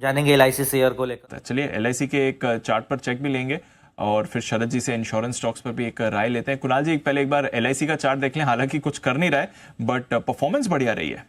जानेंगे LIC share को लेकर। चलिए एलआईसी के एक चार्ट पर चेक भी लेंगे और फिर शरद जी से इंश्योरेंस स्टॉक्स पर भी एक राय लेते हैं। कुणाल जी पहले एक बार एलआईसी का चार्ट देख लें, हालांकि कुछ कर नहीं रहा है बट परफॉर्मेंस बढ़िया रही है।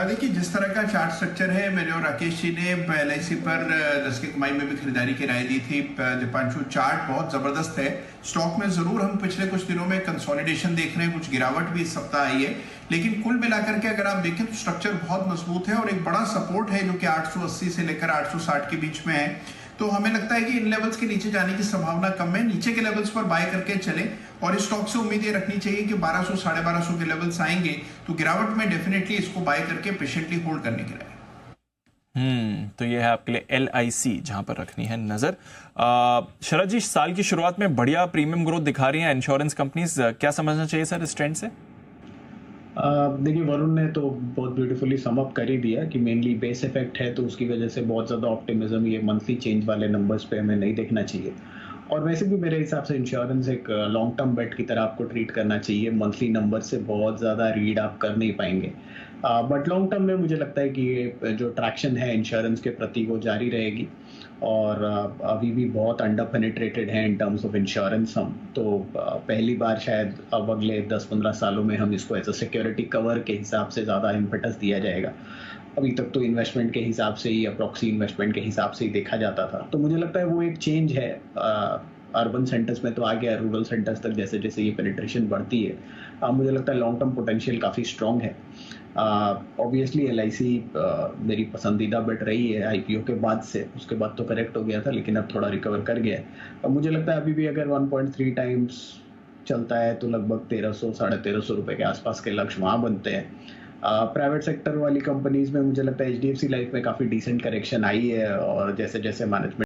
देखिए जिस तरह का चार्ट स्ट्रक्चर है, मैंने और राकेश जी ने एलआईसी पर 10 की कमाई में भी खरीदारी की राय दी थी। दीपांशु, चार्ट बहुत जबरदस्त है। स्टॉक में जरूर हम पिछले कुछ दिनों में कंसोलिडेशन देख रहे हैं, कुछ गिरावट भी इस सप्ताह आई है, लेकिन कुल मिलाकर के अगर आप देखें तो स्ट्रक्चर बहुत मजबूत है और एक बड़ा सपोर्ट है जो कि 880 से लेकर 860 के बीच में है। तो हमें लगता है कि इन लेवल्स के नीचे जाने की संभावना कम है। नीचे के लेवल्स पर बाय करके चले और इस स्टॉक से उम्मीद ये रखनी चाहिए कि 1200 1250 के लेवल्स आएंगे तो गिरावट में डेफिनेटली इसको बाय करके पेशेंटली होल्ड करने की राय। तो ये है आपके लिए एलआईसी, जहां पर रखनी है नजर। शरद जी, साल की शुरुआत में बढ़िया प्रीमियम ग्रोथ दिखा रही हैं इंश्योरेंस कंपनीज, क्या समझना चाहिए सर इस ट्रेंड से? देखिए वरुण ने तो बहुत ब्यूटीफुली सम अप कर ही दिया कि मेनली बेस इफेक्ट है, तो उसकी वजह से बहुत ज़्यादा ऑप्टिमिज्म ये मंथली चेंज वाले नंबर्स पे हमें नहीं देखना चाहिए। और वैसे भी मेरे हिसाब से इंश्योरेंस एक लॉन्ग टर्म बेट की तरह आपको ट्रीट करना चाहिए। मंथली नंबर से बहुत ज़्यादा रीड आप कर नहीं पाएंगे, बट लॉन्ग टर्म में मुझे लगता है कि ये जो ट्रैक्शन है इंश्योरेंस के प्रति वो जारी रहेगी। और अभी भी बहुत अंडर पेनिट्रेटेड है इन टर्म्स ऑफ इंश्योरेंस हम तो। पहली बार शायद अब अगले 10-15 सालों में हम इसको एज अ सिक्योरिटी कवर के हिसाब से ज़्यादा इम्पेटस दिया जाएगा। अभी तक तो इन्वेस्टमेंट के हिसाब से ही या प्रॉक्सी इन्वेस्टमेंट के हिसाब से ही देखा जाता था। तो मुझे लगता है वो एक चेंज है। अर्बन सेंटर्स में तो आ गया, रूरल सेंटर्स तक जैसे जैसे ये पेनिट्रेशन बढ़ती है मुझे लगता है लॉन्ग टर्म पोटेंशियल काफ़ी स्ट्रॉन्ग है। ऑब्वियसली एलआईसी मेरी पसंदीदा बेट रही है आईपीओ के बाद से। उसके बाद तो करेक्ट हो गया था लेकिन अब थोड़ा रिकवर कर गया है। अब मुझे लगता है अभी भी अगर 1.3 टाइम्स चलता है तो लगभग 1300 1350 रुपए के आसपास के लक्ष्य वहाँ बनते हैं। प्राइवेट सेक्टर वाली कंपनीज में मुझे लगता है एचडीएफसी लाइफ में काफ़ी डिसेंट करेक्शन आई है और जैसे जैसे मैनेजमेंट